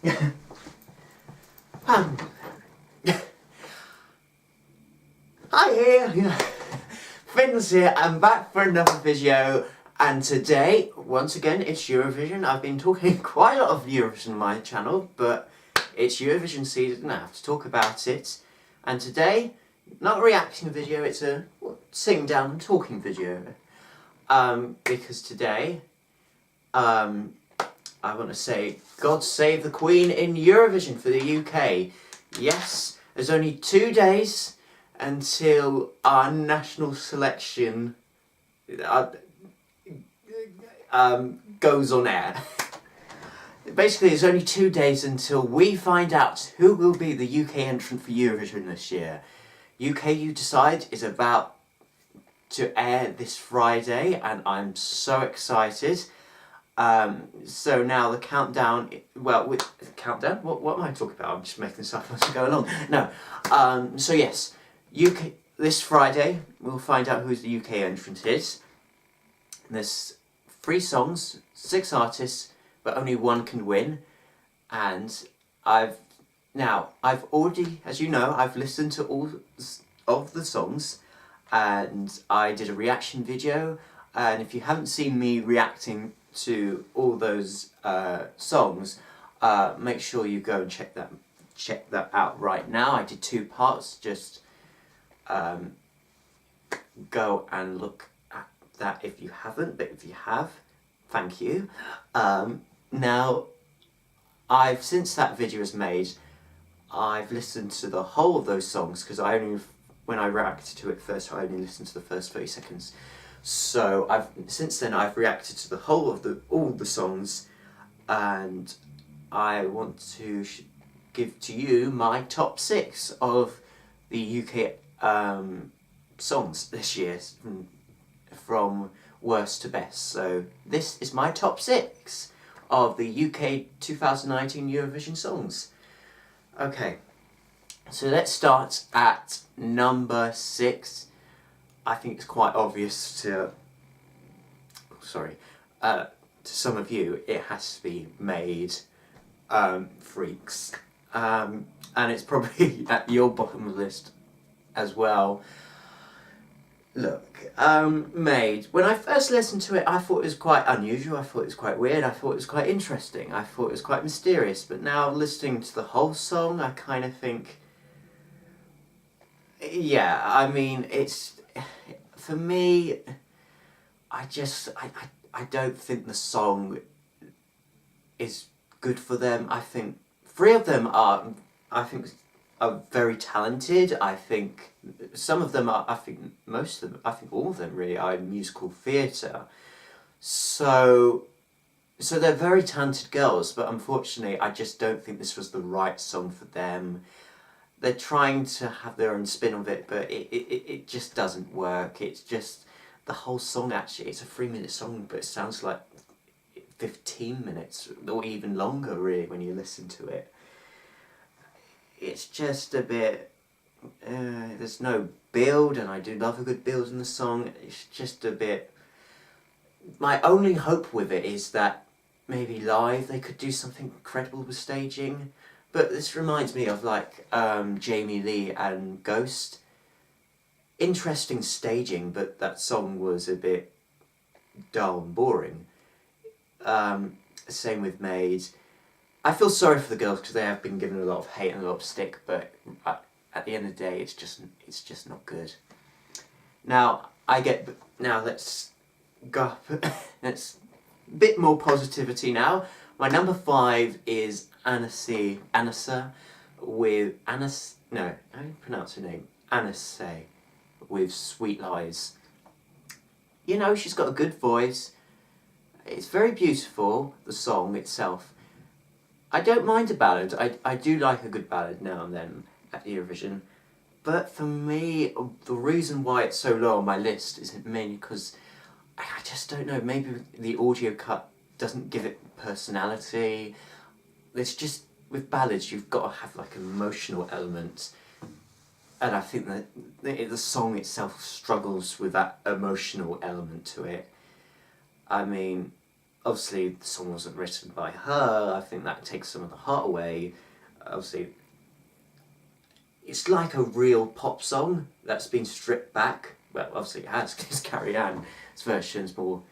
Hi here, Finns here. I'm back for another video, and today, once again, it's Eurovision. I've been talking quite a lot of Eurovision on my channel, but it's Eurovision season. I have to talk about it. And today, not a reaction video. It's a sitting down and talking video. Because today, I want to say, God save the Queen in Eurovision for the UK. Yes, there's only 2 days until our national selection goes on air. Basically, there's only 2 days until we find out who will be the UK entrant for Eurovision this year. UK You Decide is about to air this Friday, and I'm so excited. So now the countdown, with countdown, what am I talking about? I'm just making this up as I go along. No, so yes, UK, this Friday, we'll find out who the UK entrant is. There's 3 songs, 6 artists, but only one can win. And I've already, as you know, I've listened to all of the songs, and I did a reaction video. And if you haven't seen me reacting to all those songs, make sure you go and check that out right now. I did 2 parts. Just go and look at that if you haven't, but if you have, thank you. Now, since that video was made, I've listened to the whole of those songs, because when I reacted to it first, I only listened to the first 30 seconds. So since then I've reacted to the whole of all the songs, and I want to give to you my top 6 of the UK songs this year, from worst to best. So this is my top 6 of the UK 2019 Eurovision songs. Okay, so let's start at number 6. I think it's quite obvious to some of you. It has to be Made, Freaks, and it's probably at your bottom of the list as well. Look, Made, when I first listened to it, I thought it was quite unusual, I thought it was quite weird, I thought it was quite interesting, I thought it was quite mysterious, but now listening to the whole song, I kind of think, yeah, I mean, for me, I don't think the song is good for them. I think 3 of them are very talented. I think some of them are, I think most of them, I think all of them really are in musical theatre. So they're very talented girls, but unfortunately I just don't think this was the right song for them. They're trying to have their own spin of it, but it just doesn't work. It's just, the whole song actually, it's a 3-minute song, but it sounds like 15 minutes, or even longer really, when you listen to it. It's just a bit, there's no build, and I do love a good build in the song. It's just a bit, my only hope with it is that maybe live they could do something incredible with staging. But this reminds me of Jamie Lee and Ghost. Interesting staging, but that song was a bit dull and boring. Same with Made. I feel sorry for the girls because they have been given a lot of hate and a lot of stick, but at the end of the day, it's just not good. Now let's go up. Let's a bit more positivity now. My number 5 is Anissa with Anis. No, how do you pronounce her name? Anissa with Sweet Lies. You know, she's got a good voice. It's very beautiful, the song itself. I don't mind a ballad. I do like a good ballad now and then at Eurovision. But for me, the reason why it's so low on my list is mainly because I just don't know. Maybe the audio cut doesn't give it personality. It's just, with ballads you've got to have like an emotional element, and I think that the song itself struggles with that emotional element to it. I mean, obviously the song wasn't written by her. I think that takes some of the heart away. Obviously, it's like a real pop song that's been stripped back. Well, obviously it has, because Carrie Ann's version's more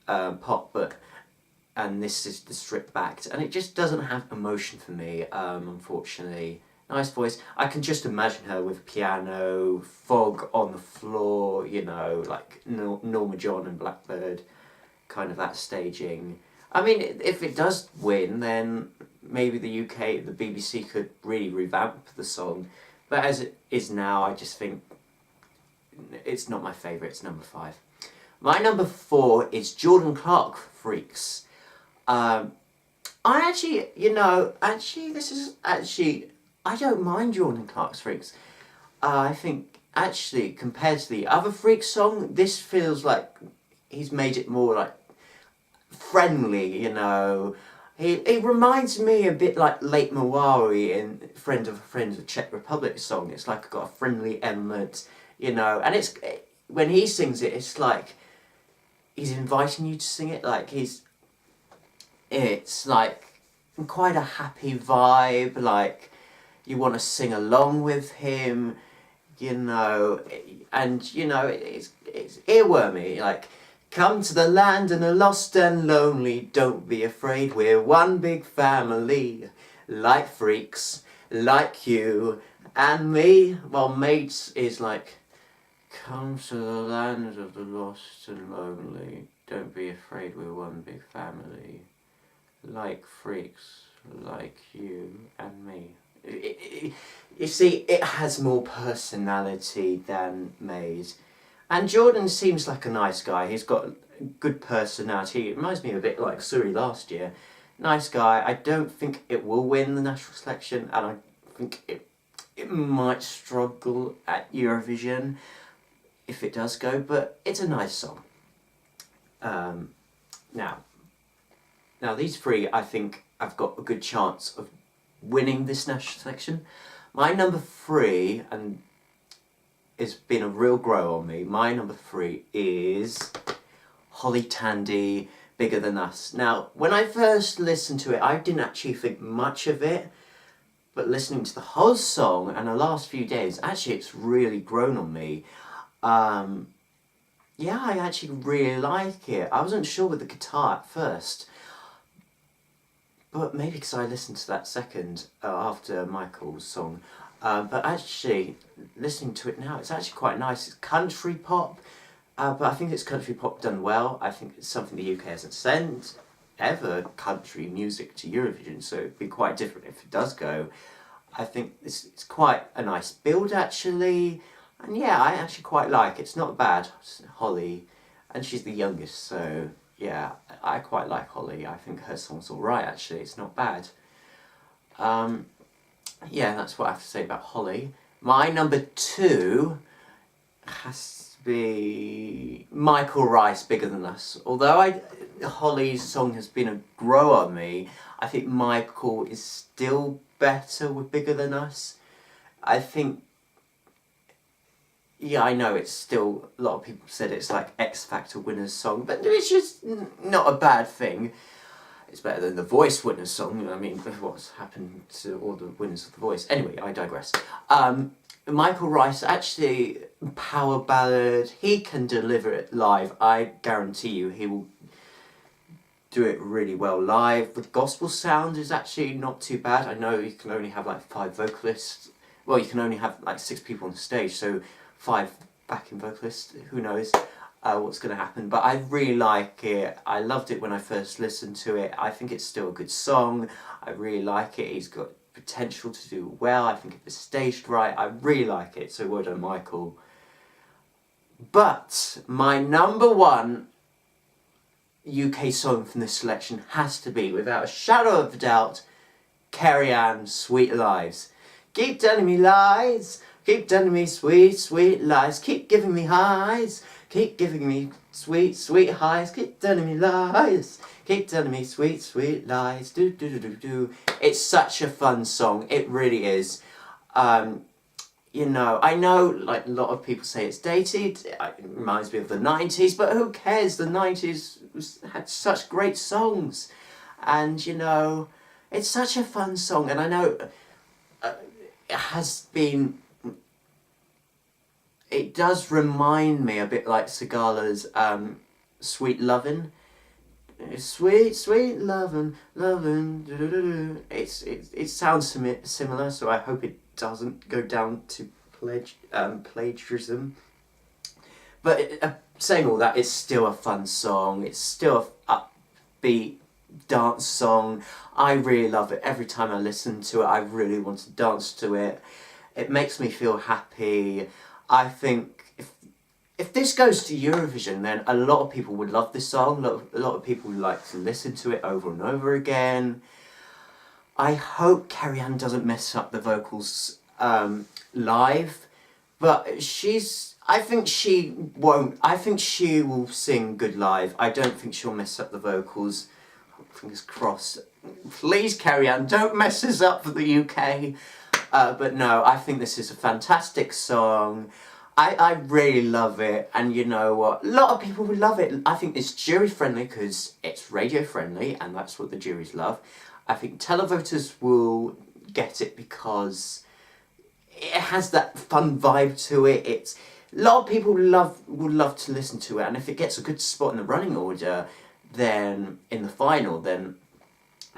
pop, and this is the stripped back, and it just doesn't have emotion for me, unfortunately. Nice voice. I can just imagine her with piano, fog on the floor, you know, like Norma John and Blackbird, kind of that staging. I mean, if it does win, then maybe the UK, the BBC could really revamp the song. But as it is now, I just think it's not my favourite. It's number 5. My number 4 is Jordan Clark, Freaks. I actually, I don't mind Jordan Clark's Freaks. I think, actually, compared to the other Freaks song, this feels like he's made it more, like, friendly, you know. He reminds me a bit like Late Mawari in Friend of a Friend, the Czech Republic song. It's like got a friendly element, you know. And it's, when he sings it, it's like he's inviting you to sing it, like it's like quite a happy vibe, like you want to sing along with him, you know, and you know it's earwormy, like, come to the land and the lost and lonely, don't be afraid, we're one big family, like freaks, like you and me. Well, mates is like, come to the land of the lost and lonely, don't be afraid, we're one big family, like freaks, like you and me. You see, it has more personality than May's. And Jordan seems like a nice guy. He's got a good personality. It reminds me a bit like Suri last year. Nice guy. I don't think it will win the national selection, and I think it might struggle at Eurovision if it does go, but it's a nice song. Now these 3, I think, have got a good chance of winning this national selection. My number 3, and it's been a real grow on me, my number 3 is Holly Tandy, Bigger Than Us. Now, when I first listened to it, I didn't actually think much of it, but listening to the whole song and the last few days, actually it's really grown on me. Yeah, I actually really like it. I wasn't sure with the guitar at first, but maybe because I listened to that second after Michael's song. But actually, listening to it now, it's actually quite nice. It's country pop, but I think it's country pop done well. I think it's something the UK hasn't sent ever, country music to Eurovision, so it'd be quite different if it does go. I think it's quite a nice build, actually. And yeah, I actually quite like it. It's not bad. It's Holly, and she's the youngest, so yeah, I quite like Holly. I think her song's alright, actually. It's not bad. Yeah, that's what I have to say about Holly. My number 2 has to be Michael Rice, Bigger Than Us. Although Holly's song has been a grow on me, I think Michael is still better with Bigger Than Us. I think, yeah, I know it's still, a lot of people said it's like X Factor winner's song, but it's just not a bad thing. It's better than the Voice winners song. I mean, what's happened to all the winners of the Voice? Anyway, I digress. Michael Rice, actually, power ballad. He can deliver it live. I guarantee you, he will do it really well live. The gospel sound is actually not too bad. I know you can only have like 5 vocalists. Well, you can only have like 6 people on stage, so 5 backing vocalists. Who knows what's going to happen, but I really like it. I loved it when I first listened to it. I think it's still a good song. I really like it. He's got potential to do well. I think if it's staged right, I really like it. So well done, Michael. But my number 1 UK song from this selection has to be, without a shadow of a doubt, Carrie Ann's Sweet Lies. Keep telling me lies, keep telling me sweet, sweet lies, keep giving me highs, keep giving me sweet, sweet highs, keep telling me lies, keep telling me sweet, sweet lies, do do do do do. It's such a fun song, it really is. You know, I know like a lot of people say it's dated, it reminds me of the 90s, but who cares? The 90s had such great songs, and you know, it's such a fun song, and I know it has been. It does remind me a bit like Sigala's "Sweet Lovin'." Sweet, sweet lovin', lovin'. It sounds similar, so I hope it doesn't go down to plagiarism. But saying all that, it's still a fun song. It's still a upbeat dance song. I really love it. Every time I listen to it, I really want to dance to it. It makes me feel happy. I think if this goes to Eurovision, then a lot of people would love this song. A lot of people would like to listen to it over and over again. I hope Carrie-Anne doesn't mess up the vocals live, but I think she won't. I think she will sing good live. I don't think she'll mess up the vocals. Fingers crossed. Please, Carrie-Anne, don't mess this up for the UK. But no, I think this is a fantastic song. I really love it, and you know what? A lot of people would love it. I think it's jury friendly because it's radio friendly, and that's what the juries love. I think televoters will get it because it has that fun vibe to it. It's a lot of people would love to listen to it, and if it gets a good spot in the running order, then in the final, then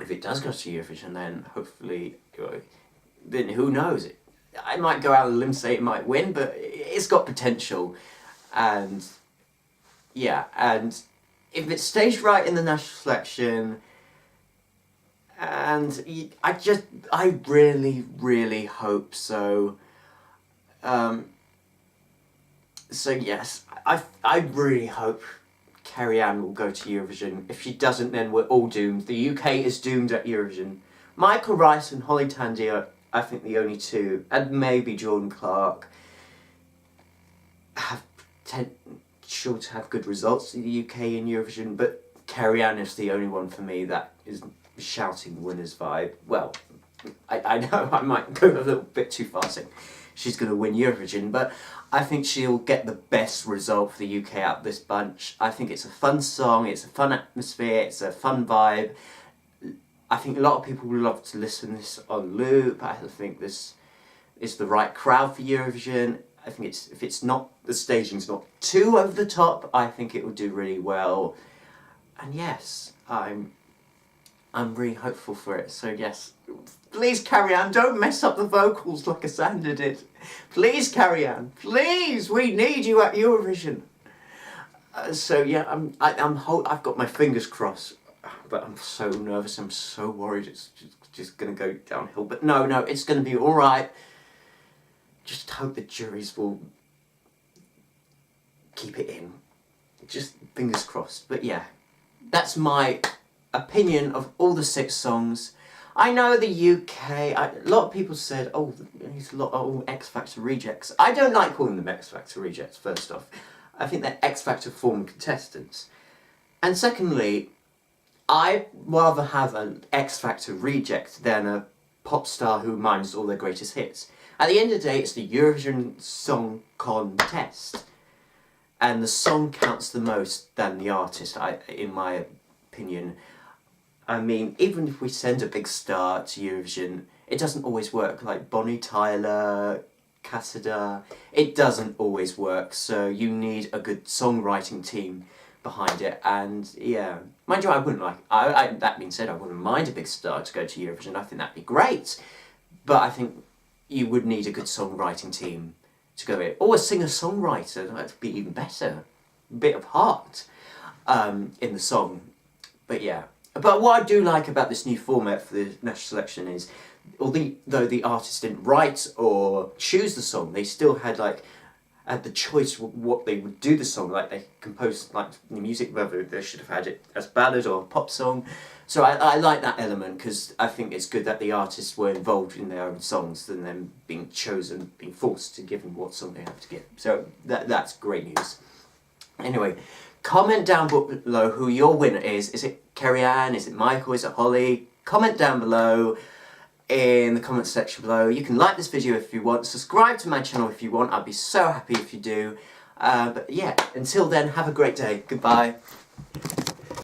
if it does go to Eurovision, then hopefully, then who knows? I might go out on a limb and say it might win, but it's got potential, and yeah, and if it stays right in the national selection, and I really, really hope so. So yes, I really hope Carrie-Anne will go to Eurovision. If she doesn't, then we're all doomed. The UK is doomed at Eurovision. Michael Rice and Holly Tandy are, I think, the only two, and maybe Jordan Clark, have potential to have good results in the UK in Eurovision, but Carrie-Anne is the only one for me that is shouting winner's vibe. Well, I know I might go a little bit too far saying she's going to win Eurovision, but I think she'll get the best result for the UK out of this bunch. I think it's a fun song, it's a fun atmosphere, it's a fun vibe. I think a lot of people would love to listen to this on loop. I think this is the right crowd for Eurovision. I think if it's not, the staging's not too over the top, I think it will do really well. And yes, I'm really hopeful for it. So yes, please, Carrie-Anne, don't mess up the vocals like Asanda did. Please, Carrie-Anne, please, we need you at Eurovision. So yeah, I've got my fingers crossed. But I'm so nervous, I'm so worried it's just going to go downhill. But no, it's going to be alright. Just hope the juries will keep it in. Just fingers crossed. But yeah, that's my opinion of all the 6 songs. I know the UK, a lot of people said, there's a lot of X Factor rejects. I don't like calling them X Factor rejects, first off. I think they're X Factor former contestants. And secondly, I'd rather have an X Factor reject than a pop star who mines all their greatest hits. At the end of the day, it's the Eurovision Song Contest, and the song counts the most than the artist, in my opinion. I mean, even if we send a big star to Eurovision, it doesn't always work, like Bonnie Tyler, Cassida. It doesn't always work, so you need a good songwriting team behind it, and yeah, mind you, I wouldn't like, that being said, I wouldn't mind a big star to go to Eurovision. I think that'd be great, but I think you would need a good songwriting team to go in, or a singer-songwriter. That'd be even better, a bit of heart in the song. But yeah, but what I do like about this new format for the national selection is, though the artist didn't write or choose the song, they still had the choice what they would do the song. Like, they composed the music, whether they should have had it as ballad or a pop song. So I like that element, because I think it's good that the artists were involved in their own songs than them being chosen, being forced to give them what song they have to give. So that's great news. Anyway, comment down below who your winner is. Is it Carrie-Anne? Is it Michael? Is it Holly? Comment down below in the comment section below. You can like this video if you want, subscribe to my channel if you want. I'd be so happy if you do. But yeah, until then, have a great day. Goodbye.